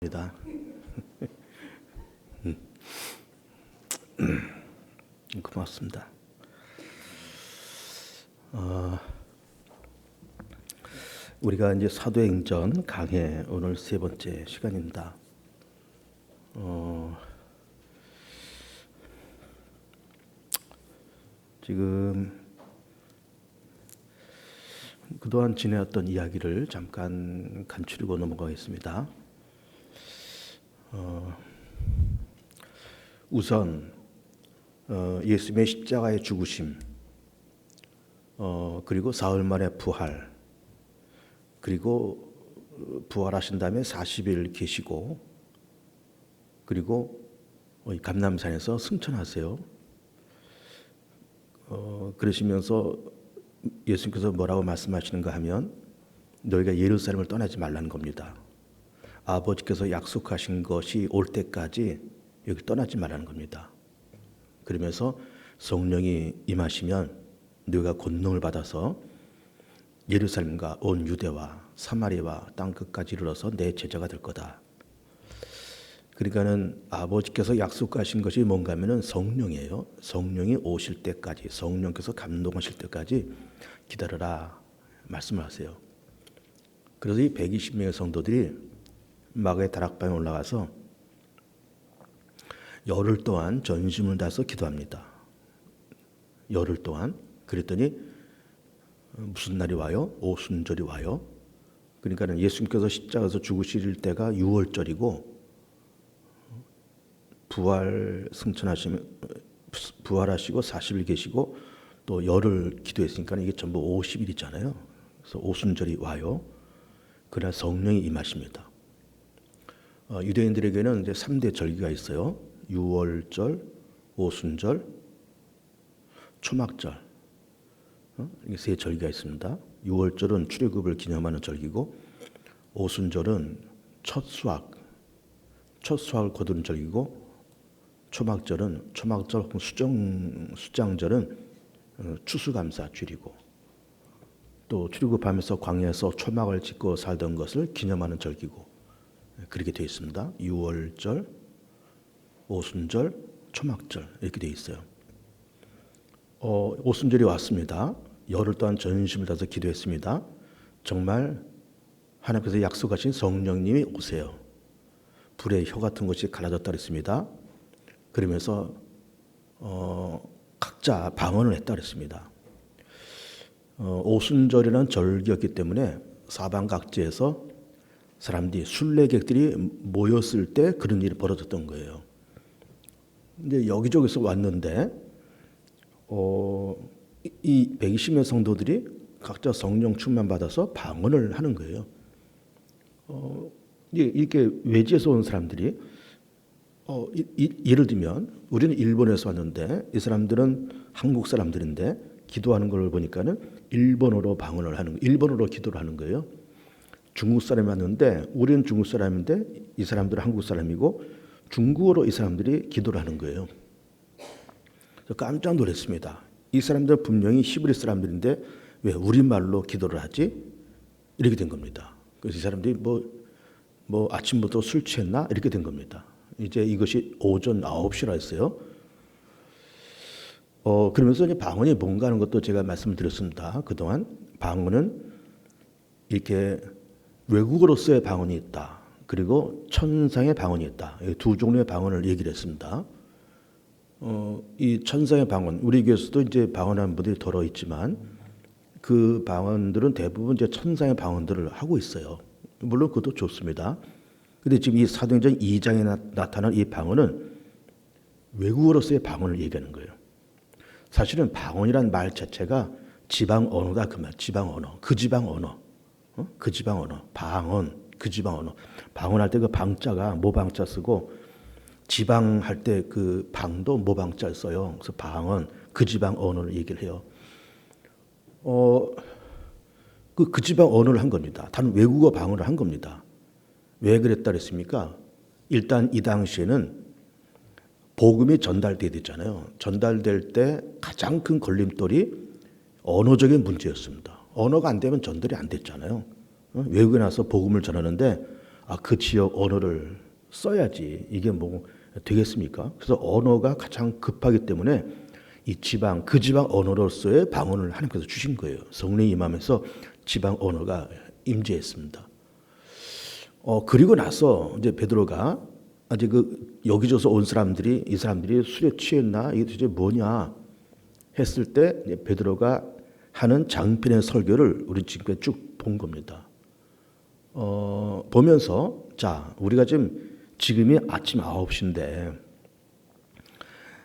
입니다. 고맙습니다. 우리가 이제 사도행전 강해 오늘 세 번째 시간입니다. 지금 그동안 지내왔던 이야기를 잠깐 간추리고 넘어가겠습니다. 우선 예수님의 십자가의 죽으심, 그리고 사흘 만에 부활, 그리고 부활하신 다음에 40일 계시고, 그리고 감람산에서 승천하세요. 그러시면서 예수님께서 뭐라고 말씀하시는가 하면 너희가 예루살렘을 떠나지 말라는 겁니다. 아버지께서 약속하신 것이 올 때까지 여기 떠나지 말라는 겁니다. 그러면서 성령이 임하시면 너희가 권능을 받아서 예루살렘과 온 유대와 사마리아와 땅 끝까지 이르러서 내 제자가 될 거다. 그러니까는 아버지께서 약속하신 것이 뭔가 하면은 성령이에요. 성령이 오실 때까지, 성령께서 감동하실 때까지 기다려라 말씀을 하세요. 그래서 이 120명의 성도들이 마가의 다락방에 올라가서 열흘 동안 전심을 다해서 기도합니다. 열흘 동안. 그랬더니 무슨 날이 와요? 오순절이 와요. 그러니까 예수님께서 십자가에서 죽으실 때가 6월절이고 부활하시고 40일 계시고 또 열흘 기도했으니까 이게 전부 50일이잖아요. 그래서 오순절이 와요. 그러나 성령이 임하십니다. 유대인들에게는 이제 3대 절기가 있어요. 유월절, 오순절, 초막절. 이게 세 절기가 있습니다. 유월절은 출애굽을 기념하는 절기고, 오순절은 첫 수확을 거두는 절기고, 초막절은 초막절 혹은 수장절은 추수감사주일이고, 또 출애굽하면서 광야에서 초막을 짓고 살던 것을 기념하는 절기고, 그렇게 되어 있습니다. 유월절, 오순절, 초막절 이렇게 되어 있어요. 오순절이 왔습니다. 열흘 동안 전심을 다해서 기도했습니다. 정말 하나님께서 약속하신 성령님이 오세요. 불의 혀 같은 것이 갈라졌다 그랬습니다. 그러면서 각자 방언을 했다 그랬습니다. 오순절이라는 절기였기 때문에 사방각지에서 사람들이 순례객들이 모였을 때 그런 일이 벌어졌던 거예요. 근데 여기저기서 왔는데 이 120명 성도들이 각자 성령 충만 받아서 방언을 하는 거예요. 이렇게 외지에서 온 사람들이 예를 들면 우리는 일본에서 왔는데 이 사람들은 한국 사람들인데 기도하는 걸 보니까는 일본어로 방언을 하는 거예요. 일본어로 기도를 하는 거예요. 중국 사람이 왔는데 우리는 중국 사람인데 이 사람들은 한국 사람이고 중국어로 이 사람들이 기도를 하는 거예요. 그래서 깜짝 놀랐습니다. 이 사람들은 분명히 히브리 사람들인데 왜 우리말로 기도를 하지? 이렇게 된 겁니다. 그래서 이 사람들이 뭐 아침부터 술 취했나? 이렇게 된 겁니다. 이제 이것이 오전 9시라 했어요. 그러면서 이제 방언이 뭔가 하는 것도 제가 말씀을 드렸습니다. 그동안 방언은 이렇게 외국어로서의 방언이 있다. 그리고 천상의 방언이 있다. 두 종류의 방언을 얘기를 했습니다. 이 천상의 방언, 우리 교회에서도 이제 방언하는 분들이 더러 있지만 그 방언들은 대부분 이제 천상의 방언들을 하고 있어요. 물론 그것도 좋습니다. 근데 지금 이 사도행전 2장에 나타난 이 방언은 외국어로서의 방언을 얘기하는 거예요. 사실은 방언이란 말 자체가 지방 언어다 그 말. 지방 언어, 그 지방 언어, 그 지방 언어, 방언, 그 지방 언어. 방언할 때 그 방자가 모방자 쓰고 지방 할 때 그 방도 모방자 써요. 그래서 방언, 그 지방 언어를 얘기를 해요. 그 지방 언어를 한 겁니다. 다른 외국어 방언을 한 겁니다. 왜 그랬다 그랬습니까? 일단 이 당시에는 복음이 전달돼야 되잖아요. 전달될 때 가장 큰 걸림돌이 언어적인 문제였습니다. 언어가 안 되면 전달이 안 됐잖아요. 외국에 나서 복음을 전하는데 그 지역 언어를 써야지 이게 뭐 되겠습니까? 그래서 언어가 가장 급하기 때문에 이 지방, 그 지방 언어로서의 방언을 하나님께서 주신 거예요. 성령이 임하면서 지방 언어가 임재했습니다. 그리고 나서 이제 베드로가 이제 그 여기저기서 온 사람들이 이 사람들이 술에 취했나 이게 도대체 뭐냐 했을 때 베드로가 하는 장편의 설교를 우리 지금까지 쭉 본 겁니다. 보면서 자 우리가 지금이 아침 9시인데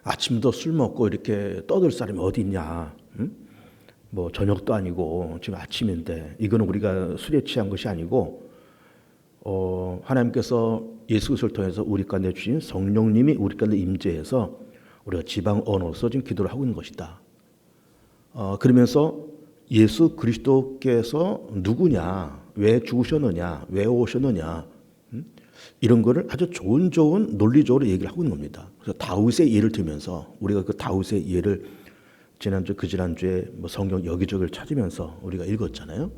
아침도 술 먹고 이렇게 떠들 사람이 어디 있냐? 응? 뭐 저녁도 아니고 지금 아침인데 이거는 우리가 술에 취한 것이 아니고 하나님께서 예수 그리스도를 통해서 우리 가운데 주신 성령님이 우리 가운데 임재해서 우리가 지방 언어로서 지금 기도를 하고 있는 것이다. 그러면서 예수 그리스도께서 누구냐, 왜 죽으셨느냐, 왜 오셨느냐 이런 거를 아주 좋은 논리적으로 얘기를 하고 있는 겁니다. 그래서 다윗의 예를 들면서 우리가 그 다윗의 예를 지난주 그 지난주에 뭐 성경 여기저기를 찾으면서 우리가 읽었잖아요.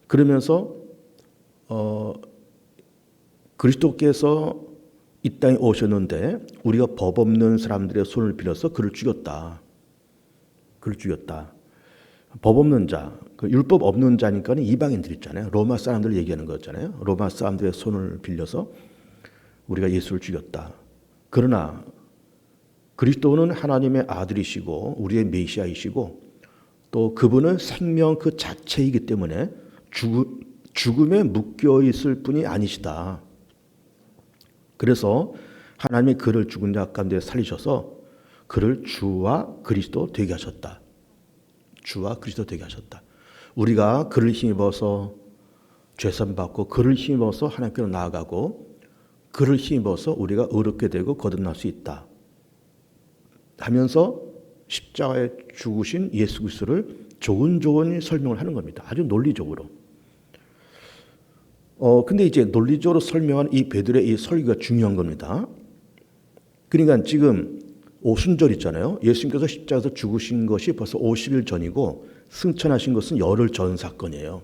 그러면서 그리스도께서 이 땅에 오셨는데 우리가 법 없는 사람들의 손을 빌어서 그를 죽였다. 그를 죽였다. 법 없는 자, 그 율법 없는 자니까 이방인들 있잖아요. 로마 사람들 얘기하는 거잖아요. 로마 사람들의 손을 빌려서 우리가 예수를 죽였다. 그러나 그리스도는 하나님의 아들이시고 우리의 메시아이시고 또 그분은 생명 그 자체이기 때문에 죽음에 묶여 있을 분이 아니시다. 그래서 하나님이 그를 죽은 자 가운데 살리셔서 그를 주와 그리스도 되게 하셨다. 주와 그리스도 되게 하셨다. 우리가 그를 힘입어서 죄산 받고 그를 힘입어서 하나님께로 나아가고 그를 힘입어서 우리가 의롭게 되고 거듭날 수 있다. 하면서 십자가에 죽으신 예수 그리스도를 좋은 설명을 하는 겁니다. 아주 논리적으로. 근데 이제 논리적으로 설명한 이 베드로의 이 설교가 중요한 겁니다. 그러니까 지금 오순절 있잖아요. 예수님께서 십자가에서 죽으신 것이 벌써 50일 전이고 승천하신 것은 열흘 전 사건이에요.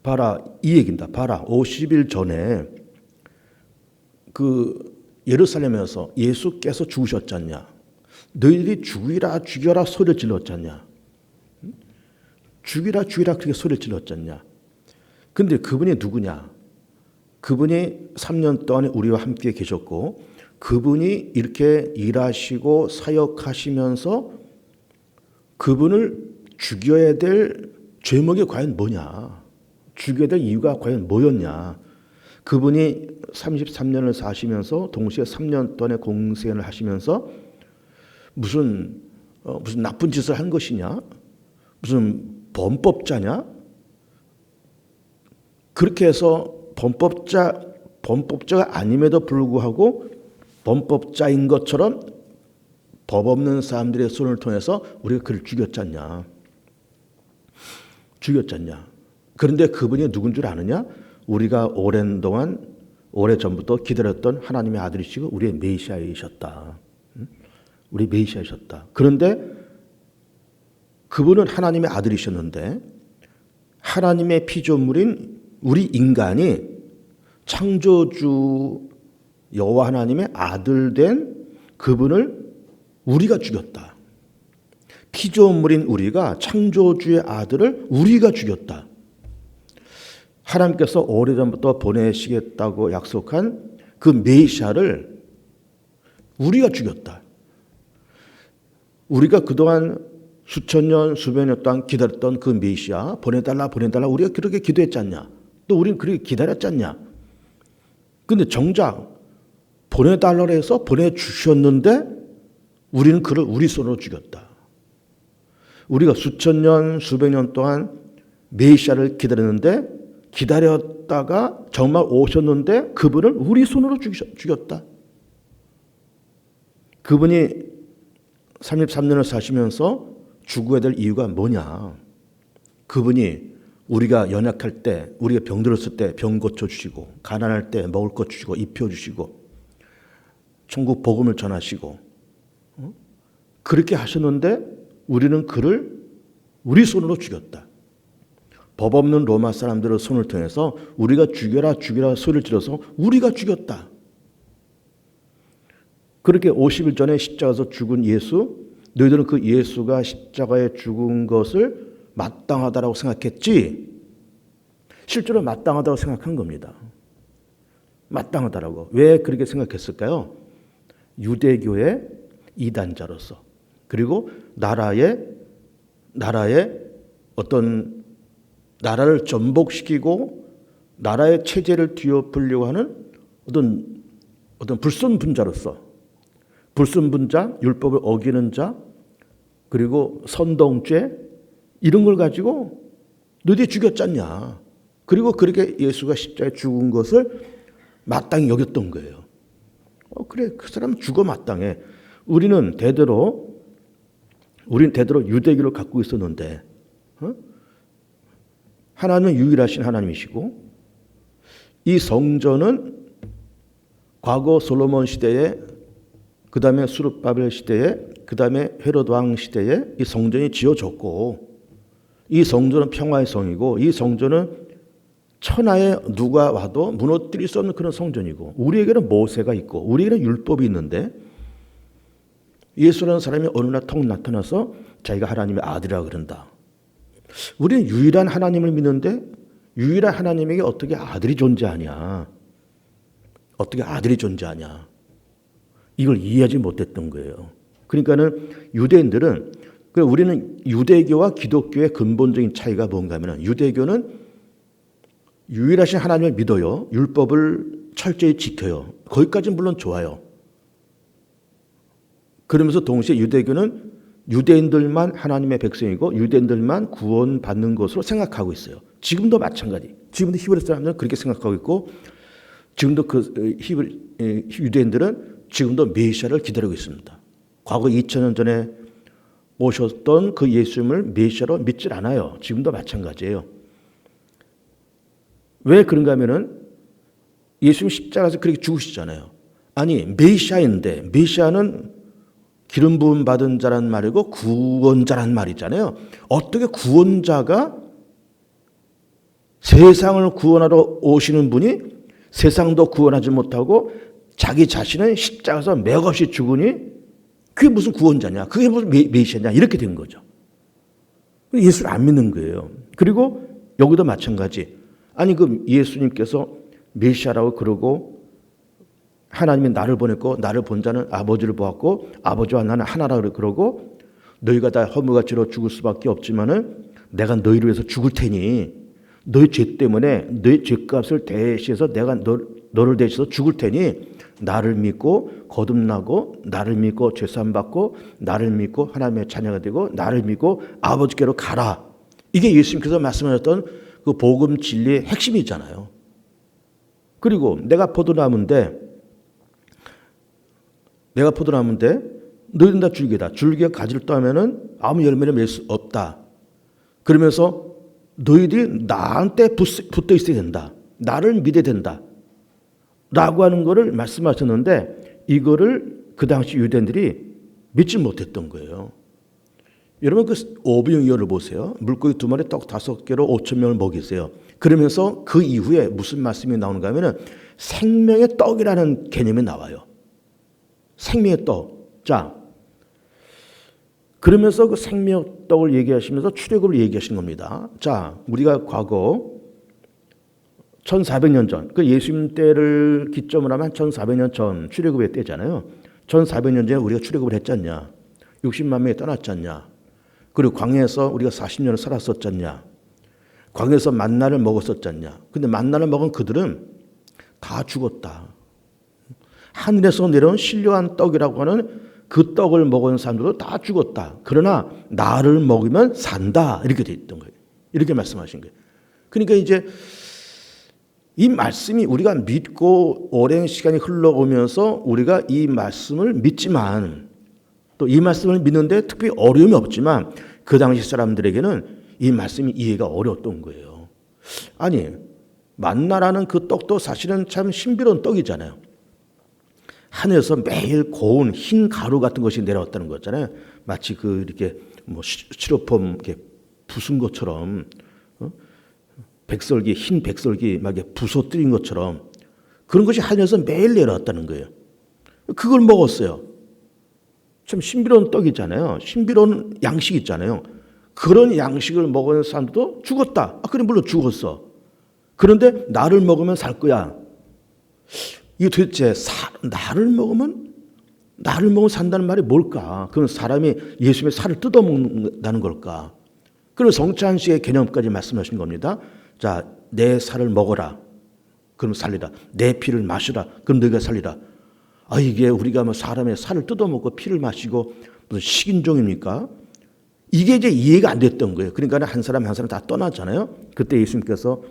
봐라 이 얘기입니다. 봐라 50일 전에 그 예루살렘에서 예수께서 죽으셨잖냐. 너희들이 죽여라 소리를 질렀잖냐. 죽이라 그렇게 소리를 질렀잖냐. 근데 그분이 누구냐? 그분이 3년 동안 우리와 함께 계셨고 그분이 이렇게 일하시고 사역하시면서 그분을 죽여야 될 죄목이 과연 뭐냐? 죽여야 될 이유가 과연 뭐였냐? 그분이 33년을 사시면서 동시에 3년 동안의 공생을 하시면서 무슨 나쁜 짓을 한 것이냐? 무슨 범법자냐? 그렇게 해서 범법자가 아님에도 불구하고 범법자인 것처럼 법 없는 사람들의 손을 통해서 우리가 그를 죽였잖냐. 그런데 그분이 누군 줄 아느냐? 우리가 오래전부터 기다렸던 하나님의 아들이시고 우리의 메시아이셨다. 우리 메시아이셨다. 그런데 그분은 하나님의 아들이셨는데 하나님의 피조물인 우리 인간이 창조주 여호와 하나님의 아들 된 그분을 우리가 죽였다. 피조물인 우리가 창조주의 아들을 우리가 죽였다. 하나님께서 오래전부터 보내시겠다고 약속한 그 메시아를 우리가 죽였다. 우리가 그동안 수천 년, 수백 년 동안 기다렸던 그 메시아 보내달라 우리가 그렇게 기도했지 않냐. 또 우리는 그렇게 기다렸지 않냐. 근데 정작 보내달라고 해서 보내주셨는데 우리는 그를 우리 손으로 죽였다. 우리가 수천 년, 수백 년 동안 메시아를 기다렸다가 정말 오셨는데 그분을 우리 손으로 죽였다. 그분이 33년을 사시면서 죽어야 될 이유가 뭐냐. 그분이 우리가 연약할 때, 우리가 병들었을 때 병 고쳐주시고, 가난할 때 먹을 것 주시고, 입혀주시고, 천국 복음을 전하시고, 그렇게 하셨는데 우리는 그를 우리 손으로 죽였다. 법 없는 로마 사람들의 손을 통해서 우리가 죽여라 죽여라 소리를 질러서 우리가 죽였다. 그렇게 50일 전에 십자가에서 죽은 예수, 너희들은 그 예수가 십자가에 죽은 것을 마땅하다라고 생각했지 실제로 마땅하다고 생각한 겁니다. 마땅하다라고. 왜 그렇게 생각했을까요? 유대교의 이단자로서 그리고 나라의 어떤 나라를 전복시키고 나라의 체제를 뒤엎으려고 하는 어떤 불순분자로서 불순분자, 율법을 어기는 자, 그리고 선동죄 이런 걸 가지고 너희들이 죽였잖냐. 그리고 그렇게 예수가 십자가에 죽은 것을 마땅히 여겼던 거예요. 그래, 그 사람은 죽어 마땅해. 우리는 대대로 유대교를 갖고 있었는데 하나님은 유일하신 하나님이시고 이 성전은 과거 솔로몬 시대에 그 다음에 수르바벨 시대에 그 다음에 헤롯 왕 시대에 이 성전이 지어졌고 이 성전은 평화의 성이고 이 성전은 천하에 누가 와도 무너뜨릴 수 없는 그런 성전이고 우리에게는 모세가 있고 우리에게는 율법이 있는데 예수라는 사람이 어느 날 턱 나타나서 자기가 하나님의 아들이라고 그런다. 우리는 유일한 하나님을 믿는데 유일한 하나님에게 어떻게 아들이 존재하냐. 어떻게 아들이 존재하냐. 이걸 이해하지 못했던 거예요. 그러니까는 유대인들은 우리는 유대교와 기독교의 근본적인 차이가 뭔가 하면 유대교는 유일하신 하나님을 믿어요. 율법을 철저히 지켜요. 거기까지는 물론 좋아요. 그러면서 동시에 유대교는 유대인들만 하나님의 백성이고 유대인들만 구원받는 것으로 생각하고 있어요. 지금도 마찬가지. 지금도 히브리 사람들은 그렇게 생각하고 있고 지금도 그 유대인들은 지금도 메시아를 기다리고 있습니다. 과거 2000년 전에 오셨던 그 예수님을 메시아로 믿질 않아요. 지금도 마찬가지예요. 왜 그런가 하면은 예수님 십자가에서 그렇게 죽으시잖아요. 아니 메시아인데 메시아는 기름 부음 받은 자란 말이고 구원자란 말이잖아요. 어떻게 구원자가 세상을 구원하러 오시는 분이 세상도 구원하지 못하고 자기 자신은 십자가에서 맥없이 죽으니 그게 무슨 구원자냐? 그게 무슨 메시아냐? 이렇게 된 거죠. 예수를 안 믿는 거예요. 그리고 여기도 마찬가지. 아니 그 예수님께서 메시아라고 그러고 하나님이 나를 보냈고 나를 본 자는 아버지를 보았고 아버지와 나는 하나라고 그러고 너희가 다 허물같이로 죽을 수밖에 없지만은 내가 너희를 위해서 죽을 테니 너희 죄 때문에 너희 죄값을 대신해서 내가 너를 대신해서 죽을 테니 나를 믿고 거듭나고 나를 믿고 죄사함 받고 나를 믿고 하나님의 자녀가 되고 나를 믿고 아버지께로 가라. 이게 예수님께서 말씀하셨던 그 복음 진리의 핵심이잖아요. 그리고 내가 포도나무인데 너희는 다 줄기다. 줄기가 가지를 따면은 아무 열매를 맺을 수 없다. 그러면서 너희들이 나한테 붙어 있어야 된다. 나를 믿어야 된다. 라고 하는 것을 말씀하셨는데 이거를 그 당시 유대인들이 믿지 못했던 거예요. 여러분 그 오병이어를 보세요. 물고기 2마리 떡 5개로 5,000명을 먹이세요. 그러면서 그 이후에 무슨 말씀이 나오는가 하면은 생명의 떡이라는 개념이 나와요. 생명의 떡. 자, 그러면서 그 생명의 떡을 얘기하시면서 출애굽을 얘기하신 겁니다. 자, 우리가 과거 1400년 전, 그 예수님 때를 기점으로 하면 1400년 전 출애굽의 때잖아요. 1400년 전에 우리가 출애굽을 했잖냐. 60만 명이 떠났잖냐. 그리고 광야에서 우리가 40년을 살았었잖냐. 광야에서 만나를 먹었었잖냐. 근데 만나를 먹은 그들은 다 죽었다. 하늘에서 내려온 신령한 떡이라고 하는 그 떡을 먹은 사람들도 다 죽었다. 그러나 나를 먹으면 산다. 이렇게 돼 있던 거예요. 이렇게 말씀하신 거예요. 그러니까 이제 이 말씀이 우리가 믿고 오랜 시간이 흘러오면서 우리가 이 말씀을 믿지만 또 이 말씀을 믿는데 특별히 어려움이 없지만 그 당시 사람들에게는 이 말씀이 이해가 어려웠던 거예요. 아니 만나라는 그 떡도 사실은 참 신비로운 떡이잖아요. 하늘에서 매일 고운 흰 가루 같은 것이 내려왔다는 거잖아요. 마치 그 이렇게 뭐 시로폼 이렇게 부순 것처럼 백설기, 흰 백설기 막 부서뜨린 것처럼 그런 것이 하늘에서 매일 내려왔다는 거예요. 그걸 먹었어요. 참 신비로운 떡이잖아요. 신비로운 양식 있잖아요. 그런 양식을 먹은 사람도 죽었다. 그래 물론 죽었어. 그런데 나를 먹으면 살 거야. 이게 도대체 나를 먹으면 산다는 말이 뭘까? 그건 사람이 예수님의 살을 뜯어먹는다는 걸까? 그리고 성찬식의 개념까지 말씀하신 겁니다. 자, 내 살을 먹어라. 그럼 살리라. 내 피를 마시라. 그럼 너희가 살리라. 이게 우리가 뭐 사람의 살을 뜯어먹고 피를 마시고 무슨 식인종입니까? 이게 이제 이해가 안 됐던 거예요. 그러니까 한 사람 한 사람 다 떠났잖아요. 그때 예수님께서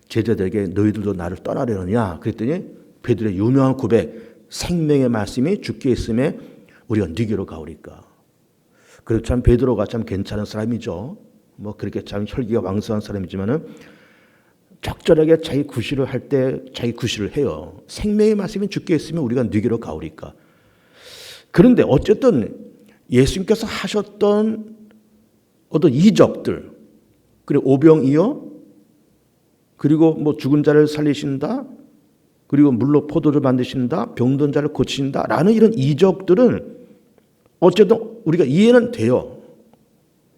제자들에게 너희들도 나를 떠나려느냐? 그랬더니 베드로의 유명한 고백, 생명의 말씀이 주께 있음에 우리가 네게로 가오리까. 그래서 참 베드로가 참 괜찮은 사람이죠. 뭐 그렇게 참 혈기가 왕성한 사람이지만은 적절하게 자기 구실을 할 때 자기 구실을 해요. 생명의 말씀이 주께 있으면 우리가 네게로 가오리까. 그런데 어쨌든 예수님께서 하셨던 어떤 이적들, 그리고 오병이어, 그리고 뭐 죽은 자를 살리신다, 그리고 물로 포도를 만드신다, 병든 자를 고치신다라는 이런 이적들은 어쨌든 우리가 이해는 돼요.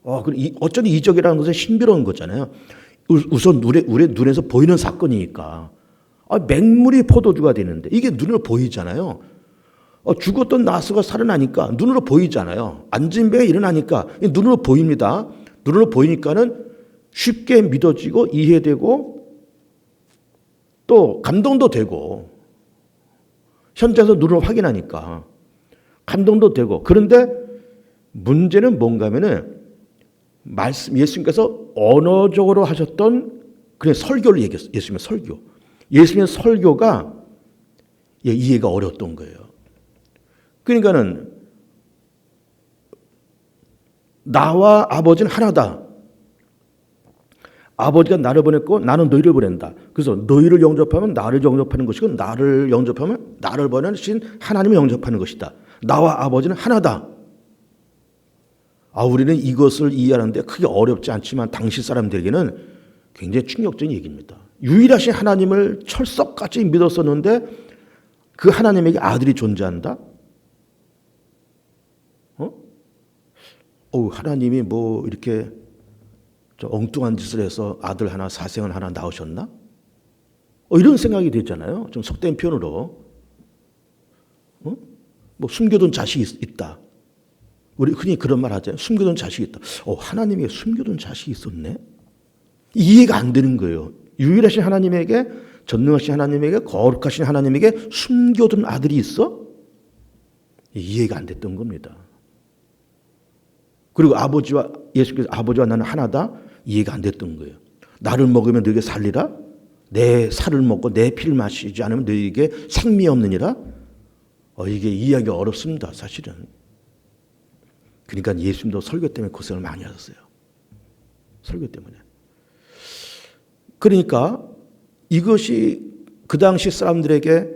어쨌든 이적이라는 것은 신비로운 거잖아요. 우선 우리 눈에서 보이는 사건이니까. 맹물이 포도주가 되는데 이게 눈으로 보이잖아요. 죽었던 나스가 살아나니까 눈으로 보이잖아요. 앉은 배가 일어나니까 눈으로 보입니다. 눈으로 보이니까는 쉽게 믿어지고 이해되고 또 감동도 되고 현장에서 눈으로 확인하니까 감동도 되고. 그런데 문제는 뭔가 하면은 예수님께서 언어적으로 하셨던 그냥 설교를 얘기했어요. 예수님의 설교. 예수님의 설교가 이해가 어려웠던 거예요. 그러니까는 나와 아버지는 하나다. 아버지가 나를 보냈고 나는 너희를 보낸다. 그래서 너희를 영접하면 나를 영접하는 것이고 나를 영접하면 나를 보내신 하나님을 영접하는 것이다. 나와 아버지는 하나다. 우리는 이것을 이해하는데 크게 어렵지 않지만 당시 사람들에게는 굉장히 충격적인 얘기입니다. 유일하신 하나님을 철석같이 믿었었는데 그 하나님에게 아들이 존재한다? 하나님이 뭐 이렇게 엉뚱한 짓을 해서 아들 하나, 사생을 하나 낳으셨나? 이런 생각이 되잖아요. 좀 속된 표현으로. 뭐 숨겨둔 자식이 있다. 우리 흔히 그런 말 하잖아요. 숨겨둔 자식이 있다. 하나님에게 숨겨둔 자식이 있었네? 이해가 안 되는 거예요. 유일하신 하나님에게, 전능하신 하나님에게, 거룩하신 하나님에게 숨겨둔 아들이 있어? 이해가 안 됐던 겁니다. 그리고 예수께서 아버지와 나는 하나다? 이해가 안 됐던 거예요. 나를 먹으면 너에게 살리라? 내 살을 먹고 내 피를 마시지 않으면 너에게 생명이 없느니라? 이게 이해하기가 어렵습니다, 사실은. 그러니까 예수님도 설교 때문에 고생을 많이 하셨어요. 설교 때문에. 그러니까 이것이 그 당시 사람들에게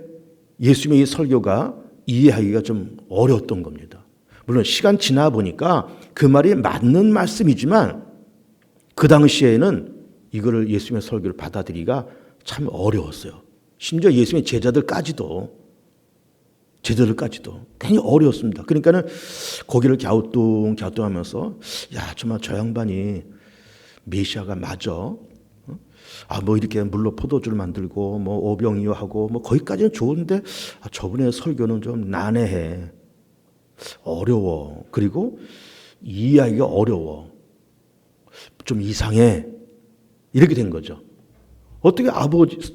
예수님의 이 설교가 이해하기가 좀 어려웠던 겁니다. 물론 시간 지나 보니까 그 말이 맞는 말씀이지만 그 당시에는 이거를 예수님의 설교를 받아들이기가 참 어려웠어요. 심지어 예수님의 제자들까지도 굉장히 어려웠습니다. 그러니까는 고개를 갸우뚱하면서 정말 저 양반이 메시아가 맞아? 뭐 이렇게 물로 포도주를 만들고 뭐 오병이어하고 뭐 거기까지는 좋은데 저분의 설교는 좀 난해해. 어려워. 그리고 이해하기가 어려워. 좀 이상해. 이렇게 된 거죠. 어떻게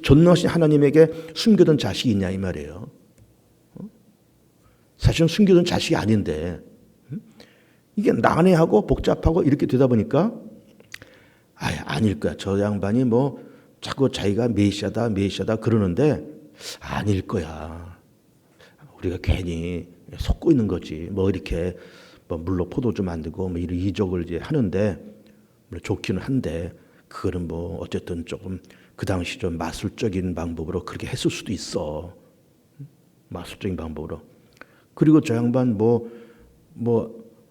전능하신 하나님에게 숨겨둔 자식이 있냐 이 말이에요. 사실은 숨겨둔 자식이 아닌데 이게 난해하고 복잡하고 이렇게 되다 보니까 아닐 거야. 저 양반이 뭐 자꾸 자기가 메시아다 그러는데 아닐 거야. 우리가 괜히 속고 있는 거지. 뭐 이렇게 뭐 물로 포도주 만들고 뭐 이런 이적을 이제 하는데 좋기는 한데 그거는 뭐 어쨌든 조금 그 당시 좀 마술적인 방법으로 그렇게 했을 수도 있어. 마술적인 방법으로. 그리고 저 양반 뭐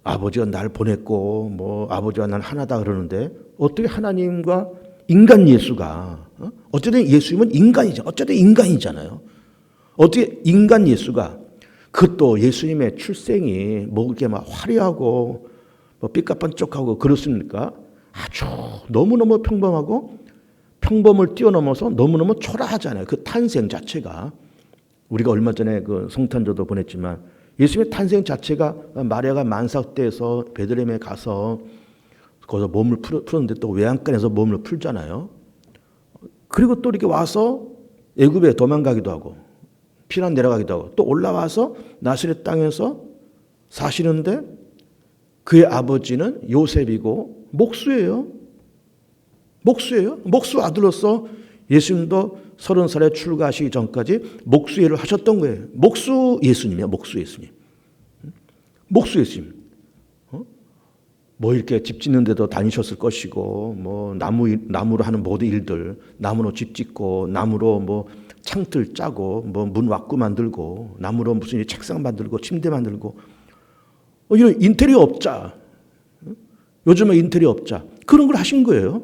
아버지가 날 보냈고 뭐 아버지와 난 하나다 그러는데 어떻게 하나님과 인간 예수가 어쨌든 예수님은 인간이죠. 어쨌든 인간이잖아요. 어떻게 인간 예수가 그것도 예수님의 출생이 뭐 그렇게 막 화려하고 뭐 삐까뻔쩍하고 그렇습니까? 아주 너무너무 평범하고 평범을 뛰어넘어서 너무너무 초라하잖아요. 그 탄생 자체가 우리가 얼마 전에 그 성탄절도 보냈지만 예수님의 탄생 자체가 마리아가 만삭돼서 베들레헴에 가서 거기서 몸을 풀었는데 또 외양간에서 몸을 풀잖아요. 그리고 또 이렇게 와서 애굽에 도망가기도 하고 피난 내려가기도 하고 또 올라와서 나사렛 땅에서 사시는데 그의 아버지는 요셉이고 목수예요. 목수 아들로서 예수님도 30살에 출가하시기 전까지 목수 일을 하셨던 거예요. 목수 예수님이야. 목수 예수님. 뭐 이렇게 집 짓는 데도 다니셨을 것이고 뭐 나무로 하는 모든 일들, 나무로 집 짓고 나무로 뭐 창틀 짜고 뭐 문 왁구 만들고 나무로 무슨 책상 만들고 침대 만들고 이런 인테리어 업자, 요즘은 인테리어 업자 그런 걸 하신 거예요.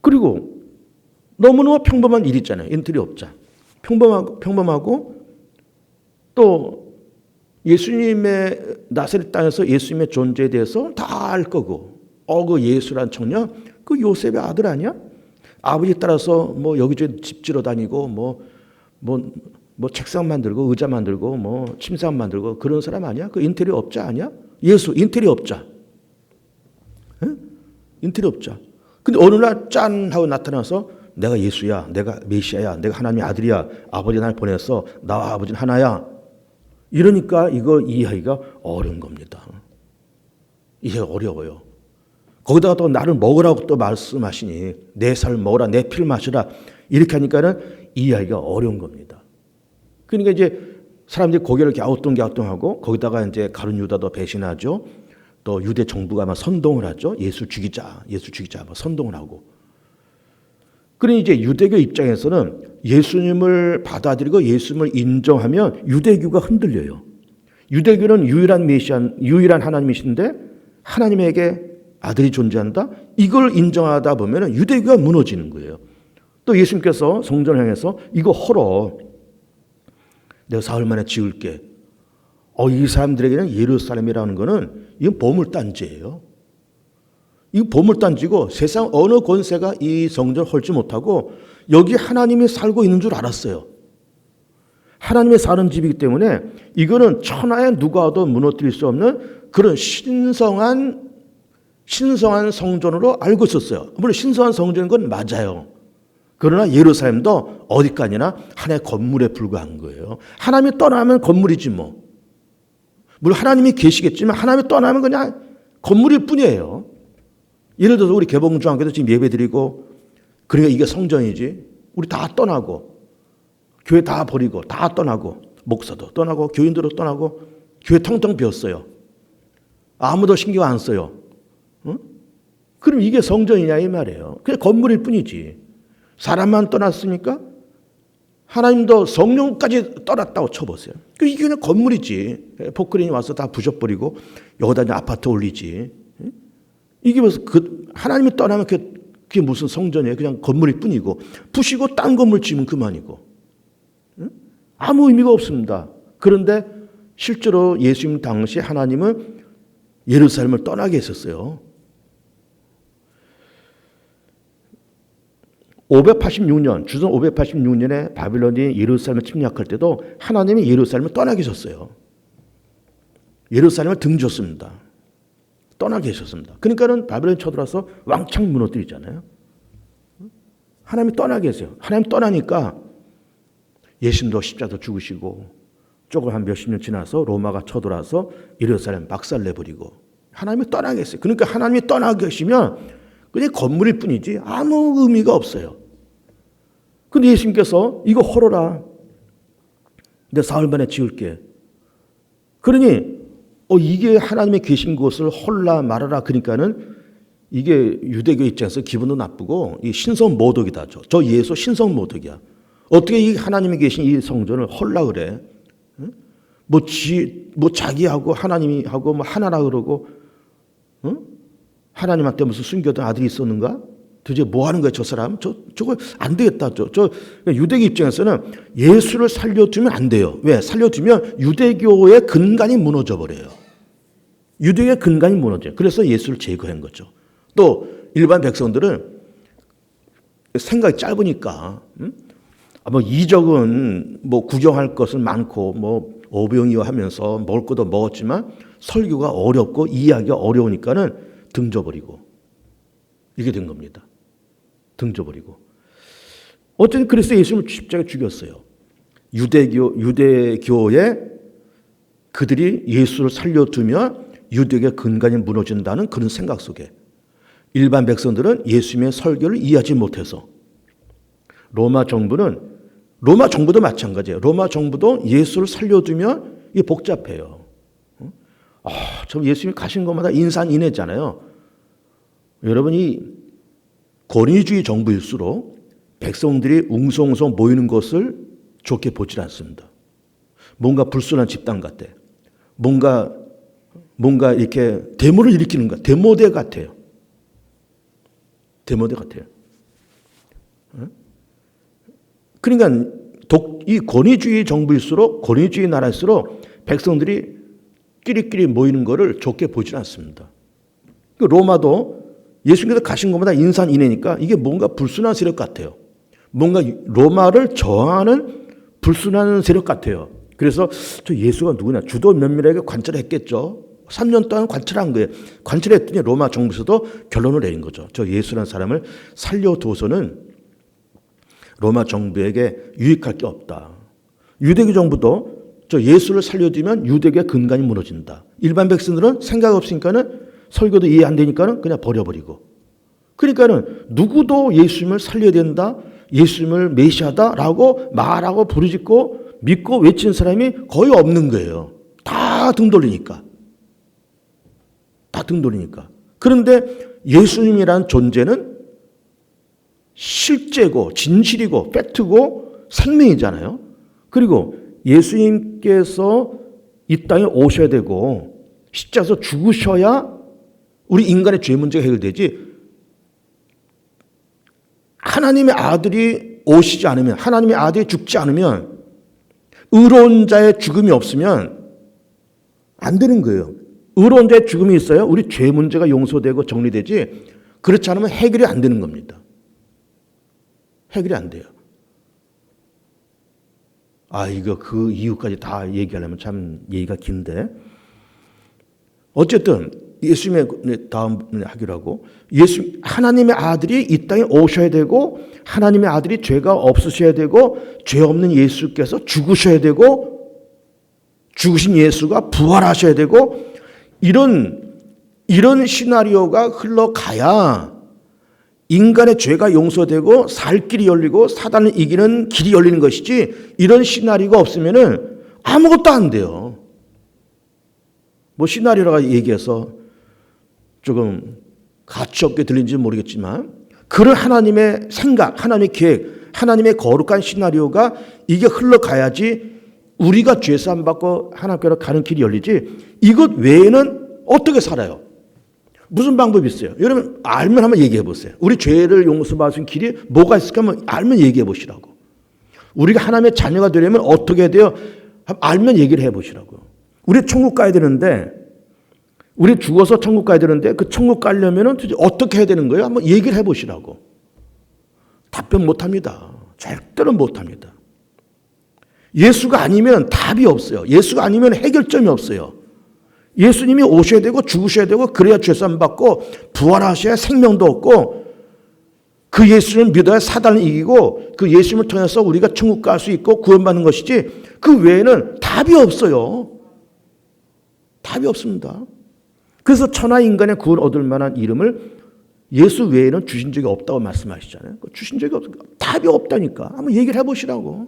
그리고 너무너무 평범한 일 있잖아요. 인테리어 업자 평범하고 또 예수님의 나사렛 땅에서 예수님의 존재에 대해서 다 알 거고 그 예수란 청년 그 요셉의 아들 아니야? 아버지 따라서 뭐 여기저기 집 지러 다니고 뭐 책상 만들고 의자 만들고 뭐 침상 만들고 그런 사람 아니야? 그 인테리어 업자 아니야? 예수 인테리어 업자. 응? 인테리어 업자. 근데 어느 날 짠 하고 나타나서 내가 예수야, 내가 메시아야, 내가 하나님의 아들이야, 아버지 날 보냈어, 나와 아버지는 하나야. 이러니까 이거 이해하기가 어려운 겁니다. 이해가 어려워요. 거기다가 또 나를 먹으라고 또 말씀하시니 내 살 먹으라, 내 피를 마시라 이렇게 하니까는 이해하기가 어려운 겁니다. 그러니까 이제 사람들이 고개를 갸우뚱갸우뚱하고 거기다가 이제 가룟 유다도 배신하죠. 또 유대 정부가 막 선동을 하죠. 예수 죽이자 막 선동을 하고. 그러니 이제 유대교 입장에서는 예수님을 받아들이고 예수님을 인정하면 유대교가 흔들려요. 유대교는 유일한 하나님이신데 하나님에게 아들이 존재한다? 이걸 인정하다 보면 유대교가 무너지는 거예요. 또 예수님께서 성전을 향해서 이거 헐어. 내가 사흘 만에 지을게. 이 사람들에게는 예루살렘이라는 거는 이건 보물단지예요. 이 보물단지고 세상 어느 권세가 이 성전을 헐지 못하고 여기 하나님이 살고 있는 줄 알았어요. 하나님의 사는 집이기 때문에 이거는 천하에 누가 와도 무너뜨릴 수 없는 그런 신성한 성전으로 알고 있었어요. 물론 신성한 성전인 건 맞아요. 그러나 예루살렘도 어디까지나 하나의 건물에 불과한 거예요. 하나님이 떠나면 건물이지 뭐. 물론 하나님이 계시겠지만 하나님이 떠나면 그냥 건물일 뿐이에요. 예를 들어서 우리 개봉중앙교도 지금 예배드리고 그러니까 이게 성전이지. 우리 다 떠나고 교회 다 버리고 다 떠나고 목사도 떠나고 교인들도 떠나고 교회 텅텅 비었어요. 아무도 신경 안 써요. 응? 그럼 이게 성전이냐 이 말이에요. 그냥 건물일 뿐이지. 사람만 떠났으니까 하나님도 성령까지 떠났다고 쳐보세요. 이게 그냥 건물이지. 포크레인이 와서 다 부셔버리고 여기다 이제 아파트 올리지. 이게 무슨 하나님이 떠나면 그게 무슨 성전이에요. 그냥 건물일 뿐이고 부시고 딴 건물 지으면 그만이고 아무 의미가 없습니다. 그런데 실제로 예수님 당시 하나님은 예루살렘을 떠나게 했었어요. 586년, 주전 586년에 바빌론이 예루살렘을 침략할 때도 하나님이 예루살렘을 떠나게 하셨어요. 예루살렘을 등졌습니다. 떠나게 하셨습니다. 그러니까는 바빌론이 쳐들어와서 왕창 무너뜨리잖아요. 하나님이 떠나게 했어요. 하나님 떠나니까 예수님도 십자가도 죽으시고 조금 한 몇십 년 지나서 로마가 쳐들어와서 예루살렘 박살내버리고 하나님이 떠나게 했어요. 그러니까 하나님이 떠나게 하시면 그냥 건물일 뿐이지 아무 의미가 없어요. 근데 예수님께서 이거 헐어라. 내가 사흘 만에 지을게. 그러니 이게 하나님의 계신 곳을 헐라 말아라. 그러니까는 이게 유대교 입장에서 기분도 나쁘고 이 신성 모독이다. 저 예수 신성 모독이야. 어떻게 이 하나님이 계신 이 성전을 헐라 그래? 뭐 자기하고 하나님이 하고 뭐 하나라 그러고, 하나님한테 무슨 숨겨둔 아들이 있었는가? 도대체 뭐 하는 거야, 저 사람? 저거 안 되겠다. 유대교 입장에서는 예수를 살려두면 안 돼요. 왜? 살려두면 유대교의 근간이 무너져 버려요. 유대교의 근간이 무너져요. 그래서 예수를 제거한 거죠. 또 일반 백성들은 생각이 짧으니까, 뭐 이적은 뭐 구경할 것은 많고 뭐 오병이어 하면서 먹을 것도 먹었지만 설교가 어렵고 이해하기가 어려우니까는 등져버리고 이게 된 겁니다. 등져버리고. 어쨌든 그래서 예수님을 십자가에 죽였어요. 유대교에 그들이 예수를 살려두면 유대교의 근간이 무너진다는 그런 생각 속에 일반 백성들은 예수님의 설교를 이해하지 못해서 로마 정부도 마찬가지예요. 로마 정부도 예수를 살려두면 이게 복잡해요. 저 예수님이 가신 것마다 인산인해잖아요. 여러분이 권위주의 정부일수록 백성들이 웅성웅성 모이는 것을 좋게 보질 않습니다. 뭔가 불순한 집단 같아. 뭔가 이렇게 데모를 일으키는 것, 데모대 같아요. 데모대 같아요. 그러니까 이 권위주의 정부일수록 권위주의 나라일수록 백성들이 끼리끼리 모이는 것을 좋게 보질 않습니다. 로마도 예수님께서 가신 것보다 인산인해니까 이게 뭔가 불순한 세력 같아요. 뭔가 로마를 저항하는 불순한 세력 같아요. 그래서 저 예수가 누구냐 주도 면밀하게 관찰했겠죠. 3년 동안 관찰한 거예요. 관찰했더니 로마 정부에서도 결론을 내린 거죠. 저 예수라는 사람을 살려두어서는 로마 정부에게 유익할 게 없다. 유대교 정부도 저 예수를 살려두면 유대교의 근간이 무너진다. 일반 백성들은 생각 없으니까는 설교도 이해 안 되니까는 그냥 버려버리고. 그러니까는 누구도 예수님을 살려야 된다. 예수님을 메시아다라고 말하고 부르짖고 믿고 외치는 사람이 거의 없는 거예요. 다 등 돌리니까. 다 등 돌리니까. 그런데 예수님이란 존재는 실제고 진실이고 팩트고 생명이잖아요. 그리고 예수님께서 이 땅에 오셔야 되고 십자가에서 죽으셔야 우리 인간의 죄 문제가 해결되지. 하나님의 아들이 오시지 않으면, 하나님의 아들이 죽지 않으면, 의로운 자의 죽음이 없으면 안 되는 거예요. 의로운 자의 죽음이 있어요. 우리 죄 문제가 용서되고 정리되지. 그렇지 않으면 해결이 안 되는 겁니다. 해결이 안 돼요. 이거 그 이유까지 다 얘기하려면 참 얘기가 긴데. 어쨌든 예수님의 다음에 하기로 하고 하나님의 아들이 이 땅에 오셔야 되고 하나님의 아들이 죄가 없으셔야 되고 죄 없는 예수께서 죽으셔야 되고 죽으신 예수가 부활하셔야 되고 이런 시나리오가 흘러가야 인간의 죄가 용서되고 살 길이 열리고 사단을 이기는 길이 열리는 것이지 이런 시나리오가 없으면은 아무것도 안 돼요. 뭐 시나리오라고 얘기해서 조금 가치없게 들린지는 모르겠지만 그런 하나님의 생각, 하나님의 계획, 하나님의 거룩한 시나리오가 이게 흘러가야지 우리가 죄사함 받고 하나님께로 가는 길이 열리지 이것 외에는 어떻게 살아요? 무슨 방법이 있어요? 여러분 알면 한번 얘기해 보세요. 우리 죄를 용서받은 길이 뭐가 있을까 한번 알면 얘기해 보시라고. 우리가 하나님의 자녀가 되려면 어떻게 해야 돼요? 알면 얘기를 해 보시라고. 우리 천국 가야 되는데 우리 죽어서 천국 가야 되는데 그 천국 가려면 어떻게 해야 되는 거예요? 한번 얘기를 해 보시라고. 답변 못 합니다. 절대로 못 합니다. 예수가 아니면 답이 없어요. 예수가 아니면 해결점이 없어요. 예수님이 오셔야 되고 죽으셔야 되고 그래야 죄사함 받고 부활하셔야 생명도 얻고 그 예수를 믿어야 사단을 이기고 그 예수님을 통해서 우리가 천국 갈 수 있고 구원받는 것이지 그 외에는 답이 없어요. 답이 없습니다. 그래서 천하 인간의 구원 얻을 만한 이름을 예수 외에는 주신 적이 없다고 말씀하시잖아요. 주신 적이 없으니까 답이 없다니까. 한번 얘기를 해보시라고.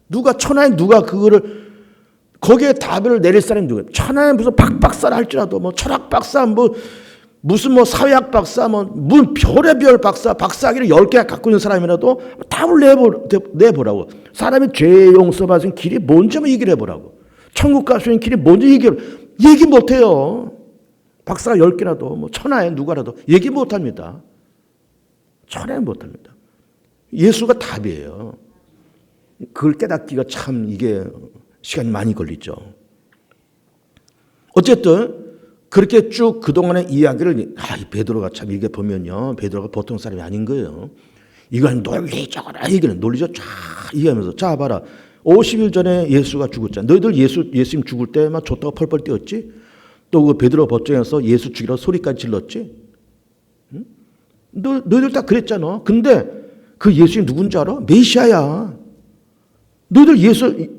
누가 천하에 누가 그거를 거기에 답을 내릴 사람이 누구예요? 천하에 무슨 박사를 할지라도 뭐 철학 박사 무슨 뭐 사회학 박사 무슨 별의별 박사학위를 10개 갖고 있는 사람이라도 답을 내보라고. 사람이 죄 용서받은 길이 뭔지 한번 얘기를 해보라고. 천국 갈 수 있는 길이 뭔지 얘기 못해요. 박사가 10개라도 뭐 천하에 누가라도 얘기 못합니다. 천하에 못합니다. 예수가 답이에요. 그걸 깨닫기가 참 이게 시간이 많이 걸리죠. 어쨌든 그렇게 쭉 그동안의 이야기를 이 베드로가 참 이게 보면요. 베드로가 보통 사람이 아닌 거예요. 이건 논리적으로 얘기는 논리적 쫙 얘기하면서 자 봐라. 50일 전에 예수가 죽었잖아. 너희들 예수님 죽을 때 막 좋다고 펄펄 뛰었지? 또 그 베드로 법정에서 예수 죽이라고 소리까지 질렀지? 응? 너희들 다 그랬잖아. 근데 그 예수님 누군지 알아? 메시아야. 너희들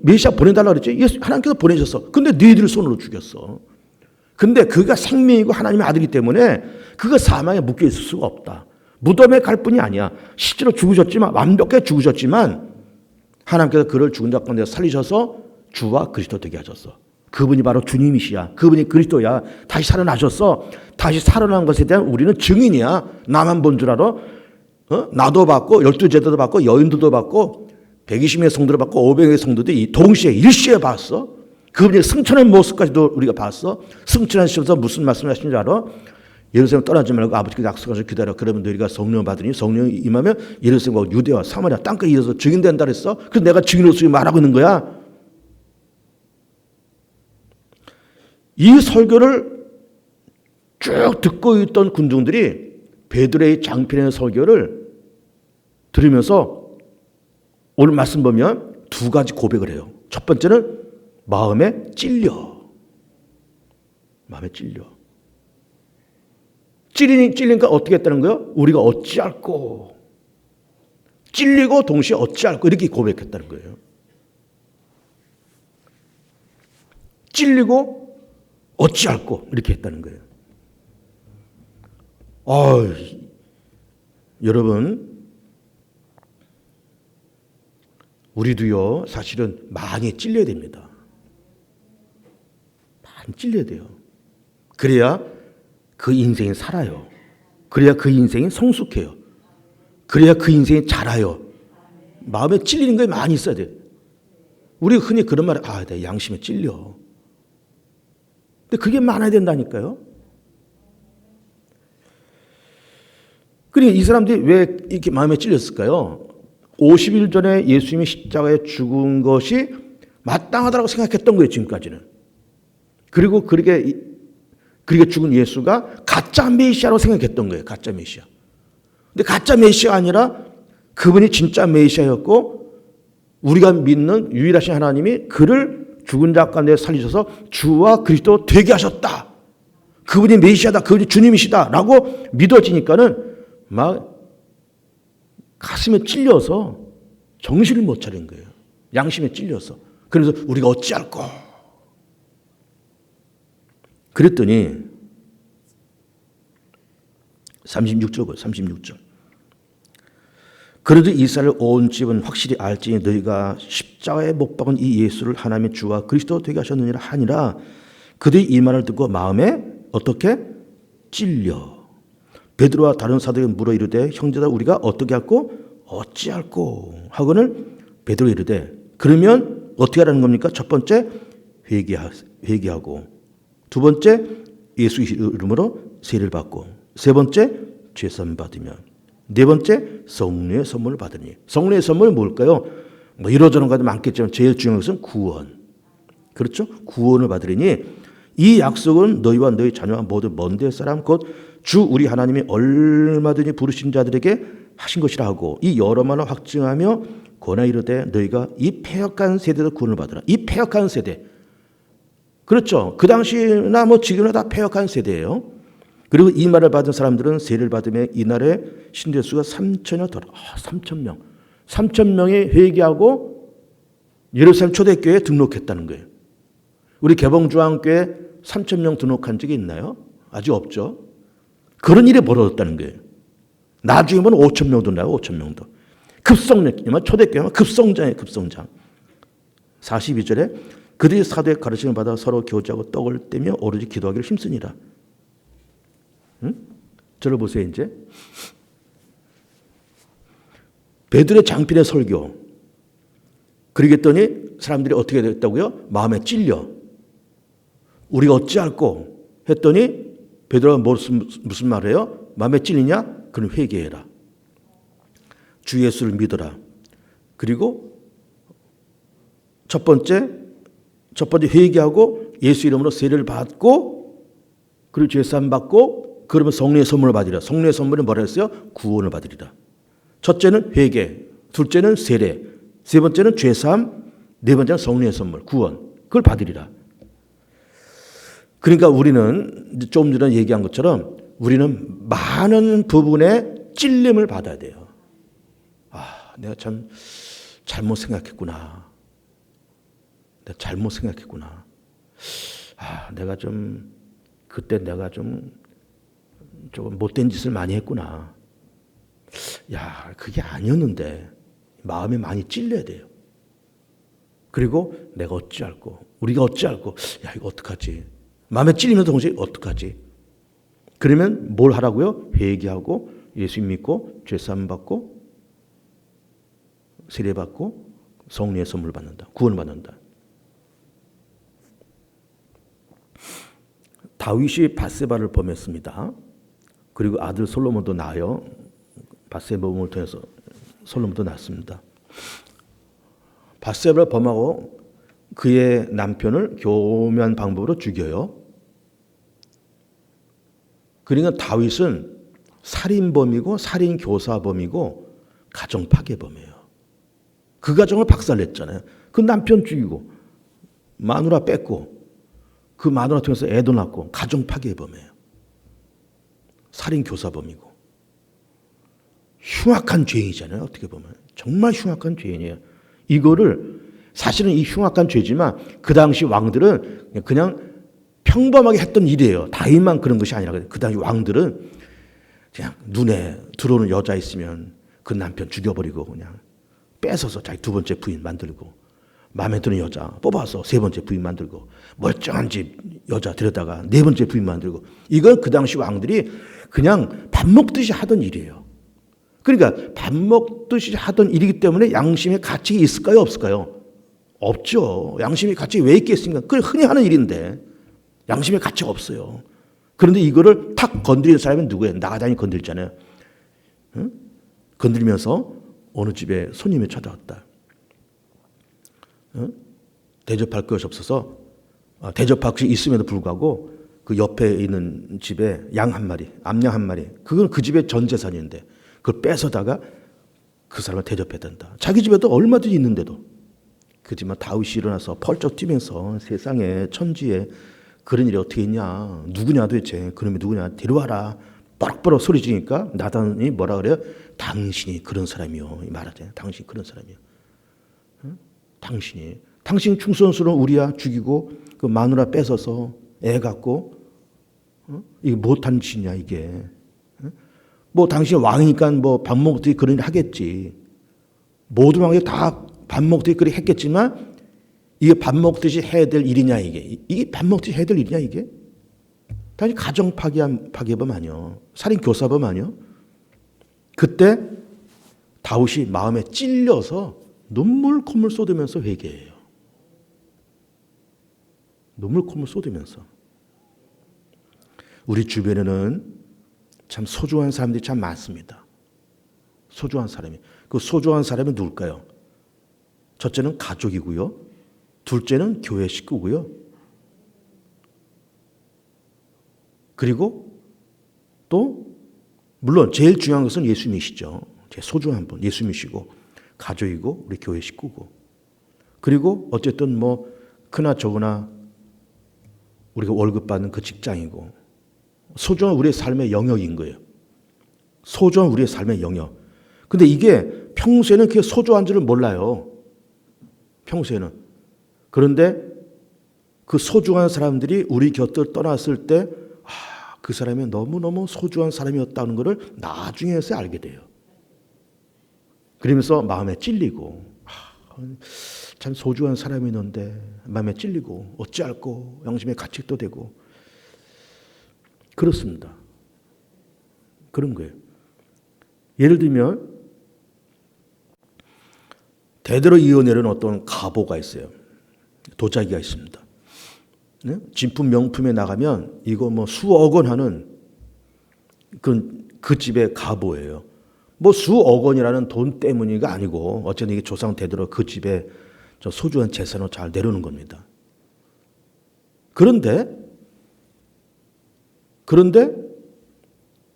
메시아 보내달라고 그랬지? 예수 하나님께서 보내셨어. 근데 너희들 손으로 죽였어. 근데 그가 생명이고 하나님의 아들이기 때문에 그가 사망에 묶여 있을 수가 없다. 무덤에 갈 뿐이 아니야. 실제로 죽으셨지만 완벽하게 죽으셨지만 하나님께서 그를 죽은 자 가운데 살리셔서 주와 그리스도 되게 하셨어. 그분이 바로 주님이시야. 그분이 그리스도야. 다시 살아나셨어. 다시 살아난 것에 대한 우리는 증인이야. 나만 본 줄 알아? 나도 받고 12제자도 받고 여인들도 받고 120명의 성도를 받고 500명의 성도들이 동시에 일시에 봤어. 그분의 승천의 모습까지도 우리가 봤어. 승천하시면서 무슨 말씀을 하시는 줄 알아? 예루살렘 떠나지 말고 아버지께 약속하셔서 기다려. 그러면 너희가 성령을 받으니 성령이 임하면 예루살렘과 유대와 사마리아 땅까지 이어서 증인된다 그랬어. 그래서 내가 증인으로서 말하고 있는 거야. 이 설교를 쭉 듣고 있던 군중들이 베드로의 장편의 설교를 들으면서 오늘 말씀 보면 두 가지 고백을 해요. 첫 번째는 마음에 찔려. 마음에 찔려. 찔리니까 어떻게 했다는 거예요? 우리가 어찌할꼬. 찔리고 동시에 어찌할꼬 이렇게 고백했다는 거예요. 찔리고 어찌할꼬 이렇게 했다는 거예요. 여러분 우리도요 사실은 많이 찔려야 됩니다. 많이 찔려야 돼요. 그래야 그 인생이 살아요. 그래야 그 인생이 성숙해요. 그래야 그 인생이 자라요. 마음에 찔리는 게 많이 있어야 돼요. 우리 흔히 그런 말을 내 양심에 찔려. 근데 그게 많아야 된다니까요. 그러니까 이 사람들이 왜 이렇게 마음에 찔렸을까요? 50일 전에 예수님이 십자가에 죽은 것이 마땅하다고 생각했던 거예요, 지금까지는. 그리고 그렇게 죽은 예수가 가짜 메시아라고 생각했던 거예요, 가짜 메시아. 근데 가짜 메시아가 아니라 그분이 진짜 메시아였고 우리가 믿는 유일하신 하나님이 그를 죽은 자 가운데 살리셔서 주와 그리스도 되게 하셨다. 그분이 메시아다, 그분이 주님이시다 라고 믿어지니까는 막 가슴에 찔려서 정신을 못 차린 거예요. 양심에 찔려서. 그래서 우리가 어찌할꼬. 그랬더니 36절. 그래도 이스라엘 온 집은 확실히 알지니 너희가 십자가에 못 박은 이 예수를 하나님의 주와 그리스도 되게 하셨느니라 하니라. 그들이 이 말을 듣고 마음에 어떻게 찔려. 베드로와 다른 사도에게 물어 이르되 형제다 우리가 어떻게 할꼬 어찌할꼬 하거늘 베드로 이르되 그러면 어떻게 하라는 겁니까? 첫 번째 회개하고 두 번째 예수 이름으로 세례를 받고 세 번째 죄사함 받으면 네 번째 성령의 선물을 받으니. 성령의 선물은 뭘까요? 뭐 이러저런 것도 많겠지만 제일 중요한 것은 구원. 그렇죠? 구원을 받으리니 이 약속은 너희와 너희 자녀와 모든 먼 데 사람 곧 주 우리 하나님이 얼마든지 부르신 자들에게 하신 것이라 하고 이 여러만을 확증하며 권하 이르되 너희가 이 패역한 세대도 구원을 받으라. 이 패역한 세대. 그렇죠. 그 당시나 뭐 지금이나 다 패역한 세대예요. 그리고 이 말을 받은 사람들은 세례를 받으며 이날에 신도의 수가 3천여 더라. 3,000명. 3,000명이 회개하고 예루살렘 초대교회에 등록했다는 거예요. 우리 개봉중앙교회 3,000명 등록한 적이 있나요? 아직 없죠. 그런 일이 벌어졌다는 거예요. 나중에 보면 5,000명도 나요. 5,000명도. 급성장, 초대교회는 급성장이에요. 급성장. 42절에 그들이 사도의 가르침을 받아 서로 교제하고 떡을 떼며 오로지 기도하기를 힘쓰니라. 응? 저를 보세요 이제. 베드로의 장필의 설교. 그러겠더니 사람들이 어떻게 됐다고요? 마음에 찔려. 우리가 어찌할꼬 했더니 베드로가 무슨 말을 해요? 마음에 찔리냐? 그럼 회개해라. 주 예수를 믿어라. 그리고 첫 번째 회개하고 예수 이름으로 세례를 받고 그리고 죄사함 받고 그러면 성령의 선물을 받으리라. 성령의 선물은 뭐라 했어요? 구원을 받으리라. 첫째는 회개, 둘째는 세례, 세 번째는 죄사함, 네 번째는 성령의 선물, 구원. 그걸 받으리라. 그러니까 우리는 좀 전에 얘기한 것처럼 우리는 많은 부분에 찔림을 받아야 돼요. 내가 참 잘못 생각했구나. 내가 잘못 생각했구나. 내가 좀 그때 내가 좀 조금 못된 짓을 많이 했구나. 그게 아니었는데 마음에 많이 찔려야 돼요. 그리고 내가 어찌할꼬, 우리가 어찌할꼬, 이거 어떡하지? 마음에 찔리면서 동시에 어떡하지? 그러면 뭘 하라고요? 회개하고 예수 믿고 죄사함 받고 세례 받고 성령의 선물을 받는다. 구원을 받는다. 다윗이 밧세바를 범했습니다. 그리고 아들 솔로몬도 낳아요. 밧세바 범을 통해서 솔로몬도 낳습니다. 밧세바를 범하고 그의 남편을 교묘한 방법으로 죽여요. 그러니까 다윗은 살인범이고 살인교사범이고 가정파괴범이에요. 그 가정을 박살냈잖아요. 그 남편 죽이고 마누라 뺏고 그 마누라 통해서 애도 낳고 가정파괴범이에요. 살인교사범이고 흉악한 죄인이잖아요. 어떻게 보면 정말 흉악한 죄인이에요. 이거를 사실은 이 흉악한 죄지만 그 당시 왕들은 그냥 평범하게 했던 일이에요. 다윗만 그런 것이 아니라 그 당시 왕들은 그냥 눈에 들어오는 여자 있으면 그 남편 죽여버리고 그냥 뺏어서 자기 두 번째 부인 만들고 마음에 드는 여자 뽑아서 세 번째 부인 만들고 멀쩡한 집 여자 들여다가 네 번째 부인 만들고 이건 그 당시 왕들이 그냥 밥 먹듯이 하던 일이에요. 그러니까 밥 먹듯이 하던 일이기 때문에 양심의 가책이 있을까요? 없을까요? 없죠. 양심의 가책이 왜 있겠습니까? 그걸 흔히 하는 일인데 양심의 가치가 없어요. 그런데 이거를 탁 건드리는 사람은 누구예요? 나가다니 건들잖아요. 응? 건드리면서 어느 집에 손님이 찾아왔다. 응? 대접할 것이 없어서 대접할 것이 있음에도 불구하고 그 옆에 있는 집에 양 한 마리, 암양 한 마리, 그건 그 집의 전 재산인데 그걸 뺏어다가 그 사람을 대접해야 된다. 자기 집에도 얼마든지 있는데도. 그지만 다윗이 일어나서 펄쩍 뛰면서 세상에 천지에 그런 일이 어떻게 있냐. 누구냐 도대체. 그놈이 누구냐. 데려와라. 뻐럭뻐럭 소리 지니까 나단이 뭐라 그래요? 당신이 그런 사람이요. 말하잖아요. 당신이 그런 사람이요. 응? 당신 충성스러운 우리야 죽이고 그 마누라 뺏어서 애 갖고 이게 못한 짓이냐 이게. 뭐 당신 왕이니까 뭐 밥 먹듯이 그런 일 하겠지. 모든 왕이 다 밥 먹듯이 그렇게 했겠지만 이게 밥 먹듯이 해야 될 일이냐 이게. 이게 밥 먹듯이 해야 될 일이냐 이게. 당신 가정 파괴범 아니요. 살인 교사범 아니요. 그때 다윗이 마음에 찔려서 눈물 콧물 쏟으면서 회개해요. 눈물 콧물 쏟으면서. 우리 주변에는 참 소중한 사람들이 참 많습니다. 소중한 사람이. 그 소중한 사람이 누굴까요? 첫째는 가족이고요. 둘째는 교회 식구고요. 그리고 또 물론 제일 중요한 것은 예수님이시죠. 제일 소중한 분 예수님이시고 가족이고 우리 교회 식구고 그리고 어쨌든 뭐 크나 적으나 우리가 월급 받는 그 직장이고 소중한 우리의 삶의 영역인 거예요. 소중한 우리의 삶의 영역. 근데 이게 평소에는 그게 소중한 줄을 몰라요. 평소에는. 그런데 그 소중한 사람들이 우리 곁을 떠났을 때 그 사람이 너무너무 소중한 사람이었다는 것을 나중에서 알게 돼요. 그러면서 마음에 찔리고 참 소중한 사람이었는데 마음에 찔리고 어찌할꼬 양심의 가책도 되고 그렇습니다. 그런 거예요. 예를 들면 대대로 이어내려는 어떤 가보가 있어요. 도자기가 있습니다. 네? 진품 명품에 나가면 이거 뭐 수억 원 하는 그 집의 가보예요. 뭐 수억 원이라는 돈 때문이가 아니고 어쨌든 이게 조상 대대로 그 집에 저 소중한 재산으로 잘 내려오는 겁니다. 그런데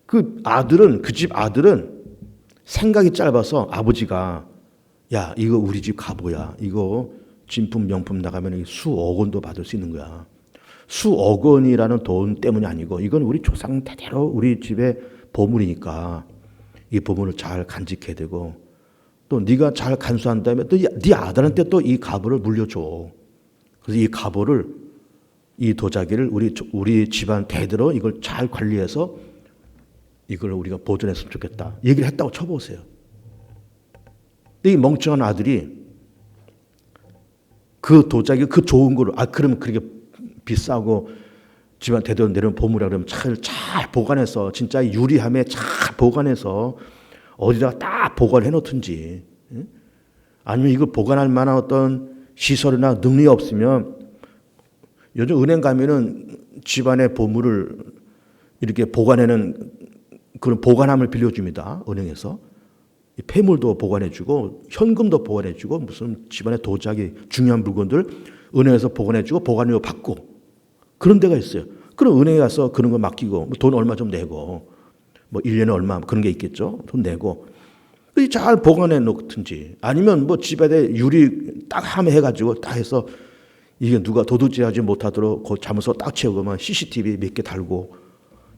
그 집 아들은 생각이 짧아서 아버지가 야, 이거 우리 집 가보야. 이거 진품 명품 나가면 수억 원도 받을 수 있는 거야. 수억 원이라는 돈 때문이 아니고 이건 우리 조상 대대로 우리 집의 보물이니까 이 보물을 잘 간직해야 되고 또 네가 잘 간수한 다음에 또 네 아들한테 또 이 가보를 물려줘. 그래서 이 가보를 이 도자기를 우리 집안 대대로 이걸 잘 관리해서 이걸 우리가 보존했으면 좋겠다. 얘기를 했다고 쳐보세요. 이 멍청한 아들이 그 도자기 그 좋은 거를 그러면 그렇게 비싸고 집안 대대로 내려온 보물이라 그러면 잘 보관해서 진짜 유리함에 잘 보관해서 어디다가 딱 보관해 놓든지 아니면 이걸 보관할 만한 어떤 시설이나 능력이 없으면 요즘 은행 가면은 집안의 보물을 이렇게 보관하는 그런 보관함을 빌려줍니다. 은행에서. 폐물도 보관해주고 현금도 보관해주고 무슨 집안의 도자기 중요한 물건들 은행에서 보관해주고 보관료 받고 그런 데가 있어요. 그럼 은행에 가서 그런 거 맡기고 돈 얼마 좀 내고 뭐 1년에 얼마 그런 게 있겠죠. 돈 내고 잘 보관해 놓든지 아니면 뭐 집에 유리 딱 함에 해가지고 딱 해서 이게 누가 도둑질하지 못하도록 그 자물쇠 딱 채우고만 CCTV 몇 개 달고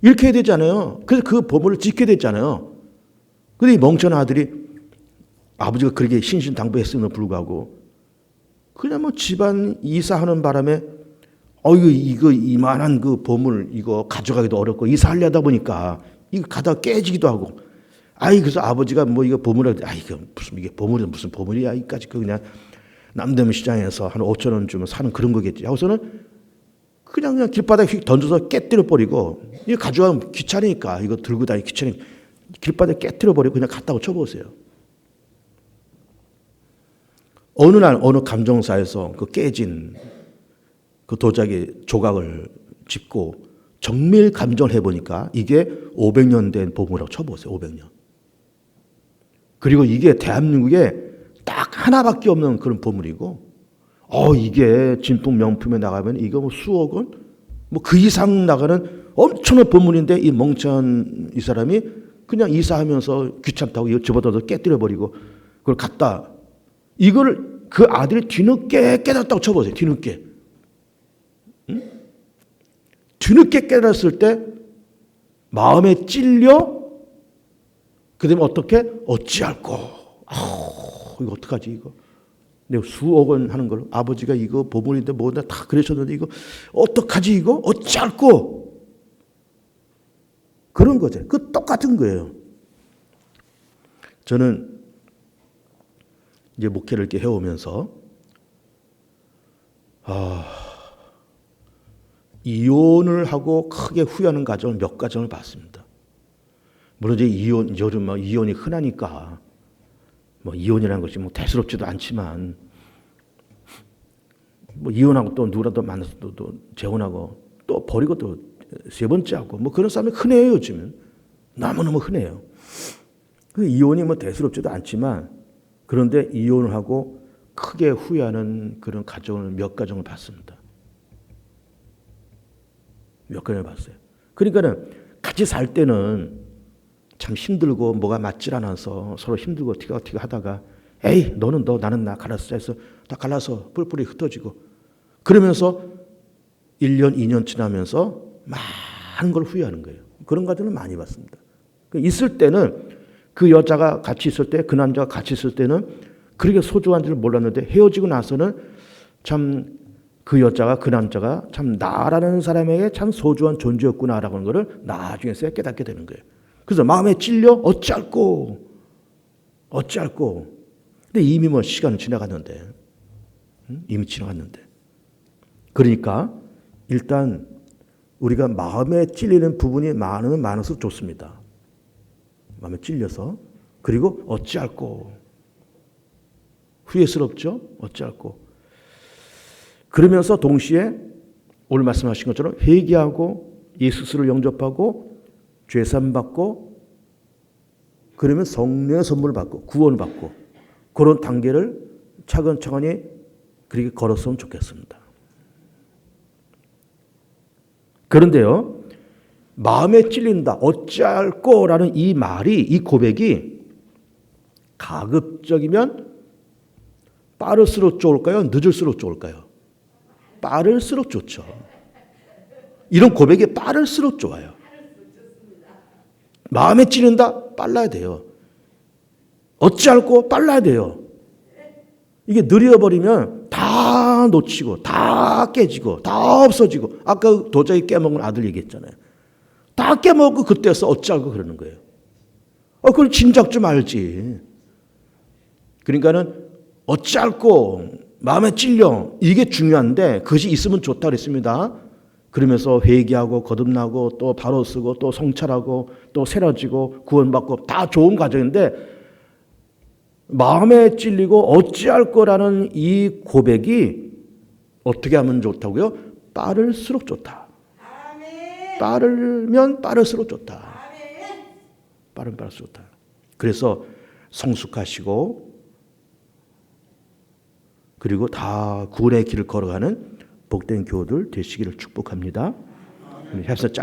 이렇게 해야 되잖아요. 그래서 그 보물을 지켜야 되잖아요. 근데 이 멍청한 아들이 아버지가 그렇게 신신당부했음에도 불구하고 그냥 뭐 집안 이사하는 바람에 이거 이만한 그 보물 이거 가져가기도 어렵고 이사하려다 보니까 이거 가다가 깨지기도 하고 그래서 아버지가 뭐 이거 보물을 이거 이게 보물이 무슨 보물이야 이까지 그냥 남대문 시장에서 한 5천 원 주면 사는 그런 거겠지 하고서는 그냥 길바닥에 휙 던져서 깨뜨려 버리고 이거 가져가면 귀찮으니까 이거 들고 다니기 귀찮으니까 길바닥에 깨뜨려 버리고 그냥 갔다고 쳐보세요. 어느 날 어느 감정사에서 그 깨진 그 도자기 조각을 짚고 정밀 감정을 해보니까 이게 500년 된 보물이라고 쳐보세요. 500년. 그리고 이게 대한민국에 딱 하나밖에 없는 그런 보물이고 이게 진품 명품에 나가면 이거 뭐 수억 원? 뭐 그 이상 나가는 엄청난 보물인데 이 멍청한 이 사람이 그냥 이사하면서 귀찮다고 이거 집어넣어서 깨뜨려버리고 그걸 갖다 이거를 그 아들이 뒤늦게 깨닫다고 쳐보세요. 뒤늦게. 응? 뒤늦게 깨달았을 때 마음에 찔려 그 다음에 어떻게? 어찌할꼬. 이거 어떡하지 이거. 내가 수억 원 하는 걸 아버지가 이거 보물인데 뭐다 다 그러셨는데 이거 어떡하지 이거? 어찌할꼬. 그런 거죠. 그 똑같은 거예요. 저는 이제 목회를 이렇게 해오면서 이혼을 하고 크게 후회하는 가정을 몇 가정을 봤습니다. 물론 이제 요즘 이혼이 흔하니까 뭐 이혼이라는 것이 뭐 대수롭지도 않지만 뭐 이혼하고 또 누구라도 만나서 또 재혼하고 또 버리고 또 세 번째 하고 뭐 그런 사람이 흔해요. 요즘은 너무너무 흔해요. 이혼이 뭐 대수롭지도 않지만 그런데 이혼을 하고 크게 후회하는 그런 가정을 몇 가정을 봤습니다. 몇 가정을 봤어요. 그러니까는 같이 살 때는 참 힘들고 뭐가 맞질 않아서 서로 힘들고 티가 하다가 에이 너는 너 나는 나 갈라서 해서 다 갈라서 뿔뿔이 흩어지고 그러면서 1년 2년 지나면서 많은 걸 후회하는 거예요. 그런 가정을 많이 봤습니다. 있을 때는 그 여자가 같이 있을 때 그 남자가 같이 있을 때는 그렇게 소중한 줄 몰랐는데 헤어지고 나서는 참 그 여자가 그 남자가 참 나라는 사람에게 참 소중한 존재였구나라고 하는 것을 나중에서야 깨닫게 되는 거예요. 그래서 마음에 찔려 어찌할꼬. 근데 이미 뭐 시간은 지나갔는데. 이미 지나갔는데. 그러니까 일단 우리가 마음에 찔리는 부분이 많으면 많을수록 좋습니다. 마음에 찔려서. 그리고 어찌할꼬. 후회스럽죠? 어찌할꼬. 그러면서 동시에 오늘 말씀하신 것처럼 회개하고 예수를 영접하고 죄산 받고 그러면 성령의 선물을 받고 구원을 받고 그런 단계를 차근차근히 그렇게 걸었으면 좋겠습니다. 그런데요, 마음에 찔린다, 어찌할꼬라는 이 말이, 이 고백이 가급적이면 빠를수록 좋을까요? 늦을수록 좋을까요? 빠를수록 좋죠. 이런 고백이 빠를수록 좋아요. 마음에 찔린다? 빨라야 돼요. 어찌할꼬? 빨라야 돼요. 이게 느려버리면 다 놓치고 다 깨지고 다 없어지고 아까 도저히 깨먹은 아들 얘기했잖아요. 다 깨먹고 그때서 어찌할꼬 그러는 거예요. 그걸 진작 좀 알지. 그러니까는 어찌할꼬 마음에 찔려 이게 중요한데 그것이 있으면 좋다 그랬습니다. 그러면서 회개하고 거듭나고 또 바로 쓰고 또 성찰하고 또 새로지고 구원받고 다 좋은 과정인데 마음에 찔리고 어찌할 거라는 이 고백이 어떻게 하면 좋다고요? 빠를수록 좋다. 빠르면 빠를수록 좋다. 빠르면 빠를수록 좋다. 그래서 성숙하시고 그리고 다 구원의 길을 걸어가는 복된 교우들 되시기를 축복합니다.